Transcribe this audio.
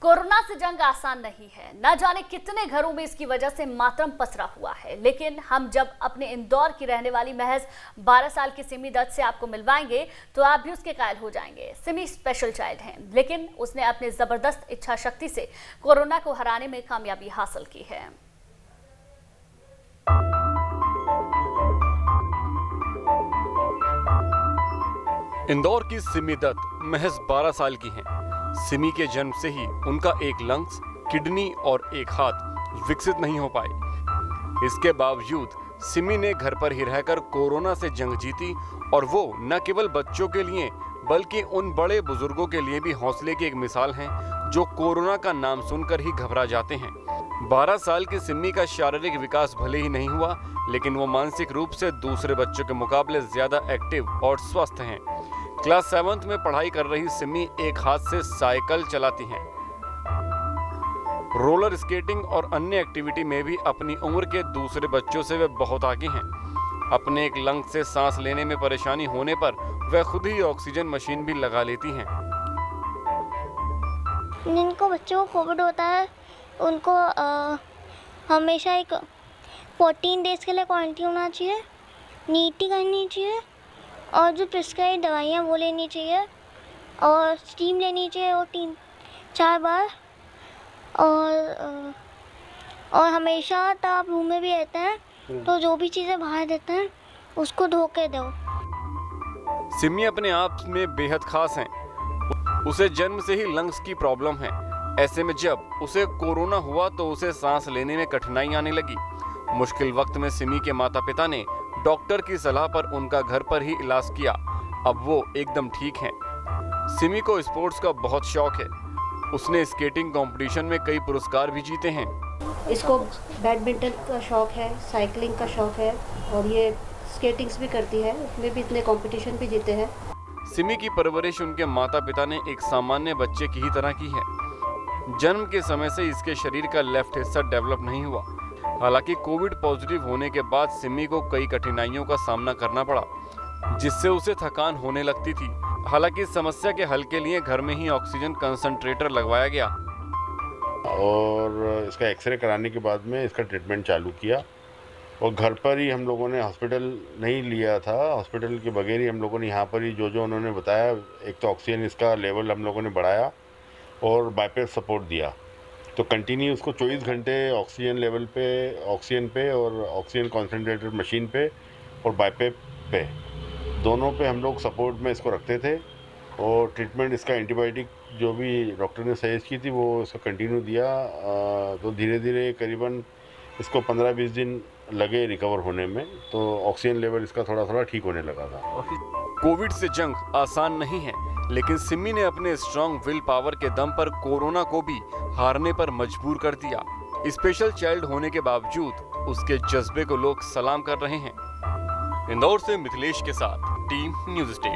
Corona से जंग आसान नहीं है। न जाने कितने घरों में इसकी वजह से मातम पसरा हुआ है, लेकिन हम जब अपने इंदौर की रहने वाली महज 12 साल की सिमी दत्त से आपको मिलवाएंगे तो आप भी उसके कायल हो जाएंगे। सिमी स्पेशल चाइल्ड है, लेकिन उसने अपनी जबरदस्त इच्छा शक्ति से कोरोना को हराने में कामयाबी हासिल की है। इंदौर की सिमी दत्त महज 12 साल की हैं। सिमी के जन्म से ही उनका एक लंग्स, किडनी और एक हाथ विकसित नहीं हो पाए। इसके बावजूद सिमी ने घर पर ही रहकर कोरोना से जंग जीती और वो न केवल बच्चों के लिए बल्कि उन बड़े बुजुर्गों के लिए भी हौसले की एक मिसाल हैं जो कोरोना का नाम सुनकर ही घबरा जाते हैं। 12 साल की सिमी का शारीरिक विकास भले ही नहीं हुआ, लेकिन वो मानसिक रूप से दूसरे बच्चों के मुकाबले ज्यादा एक्टिव और स्वस्थ हैं। क्लास 7th में पढ़ाई कर रही सिमी एक हाथ से साइकिल चलाती हैं। रोलर स्केटिंग और अन्य एक्टिविटी में भी अपनी उम्र के दूसरे बच्चों से वे बहुत आगे हैं। अपने एक लंग से सांस लेने में परेशानी होने पर वे खुद ही ऑक्सीजन मशीन भी लगा लेती हैं। जिनको बच्चों को कोविड होता है उनको हमेशा एक 14 डेज के लिए क्वारंटीन होना चाहिए, नीटी करनी चाहिए और जो प्रिस्क्राइब दवाइयाँ वो लेनी चाहिए और स्टीम लेनी चाहिए वो 3-4 बार और हमेशा तो आप रूम में भी रहते हैं तो जो भी चीज़ें बाहर देते हैं उसको धो के दो। सिमी अपने आप में बेहद खास हैं। उसे जन्म से ही लंग्स की प्रॉब्लम है। ऐसे में जब उसे कोरोना हुआ तो उसे सांस लेने में कठिनाई आने लगी। मुश्किल वक्त में सिमी के माता पिता ने डॉक्टर की सलाह पर उनका घर पर ही इलाज किया। अब वो एकदम ठीक हैं। सिमी को स्पोर्ट्स का बहुत शौक है। उसने स्केटिंग कंपटीशन में कई पुरस्कार भी जीते हैं। इसको बैडमिंटन का शौक है, साइकिलिंग का शौक है और ये स्केटिंग्स भी करती है। उसमें भी इतने कंपटीशन भी जीते हैं। सिमी की परवरिश उनके माता पिता ने एक सामान्य बच्चे की ही तरह की है। जन्म के समय से इसके शरीर का लेफ्ट हिस्सा डेवलप नहीं हुआ। हालांकि कोविड पॉजिटिव होने के बाद सिमी को कई कठिनाइयों का सामना करना पड़ा, जिससे उसे थकान होने लगती थी। हालांकि इस समस्या के हल के लिए घर में ही ऑक्सीजन कंसंट्रेटर लगवाया गया और इसका एक्सरे कराने के बाद में इसका ट्रीटमेंट चालू किया और घर पर ही हम लोगों ने, हॉस्पिटल नहीं लिया था, हॉस्पिटल के बगैर ही हम लोगों ने यहाँ पर ही जो उन्होंने बताया, एक तो ऑक्सीजन इसका लेवल हम लोगों ने बढ़ाया और बाईपेस सपोर्ट दिया। तो कंटिन्यू उसको 24 घंटे ऑक्सीजन लेवल पे, ऑक्सीजन पे और ऑक्सीजन कॉन्सेंट्रेटर मशीन पे और बाईपेप पे, दोनों पे हम लोग सपोर्ट में इसको रखते थे। और ट्रीटमेंट इसका एंटीबायोटिक जो भी डॉक्टर ने सजेस्ट की थी वो इसको कंटिन्यू दिया। तो धीरे धीरे करीबन इसको 15-20 दिन लगे रिकवर होने में, तो ऑक्सीजन लेवल इसका थोड़ा थोड़ा ठीक होने लगा था। कोविड से जंग आसान नहीं है, लेकिन सिमी ने अपने स्ट्रॉन्ग विल पावर के दम पर कोरोना को भी हारने पर मजबूर कर दिया। स्पेशल चाइल्ड होने के बावजूद उसके जज्बे को लोग सलाम कर रहे हैं। इंदौर से मिथिलेश के साथ टीम न्यूज़ स्टेट।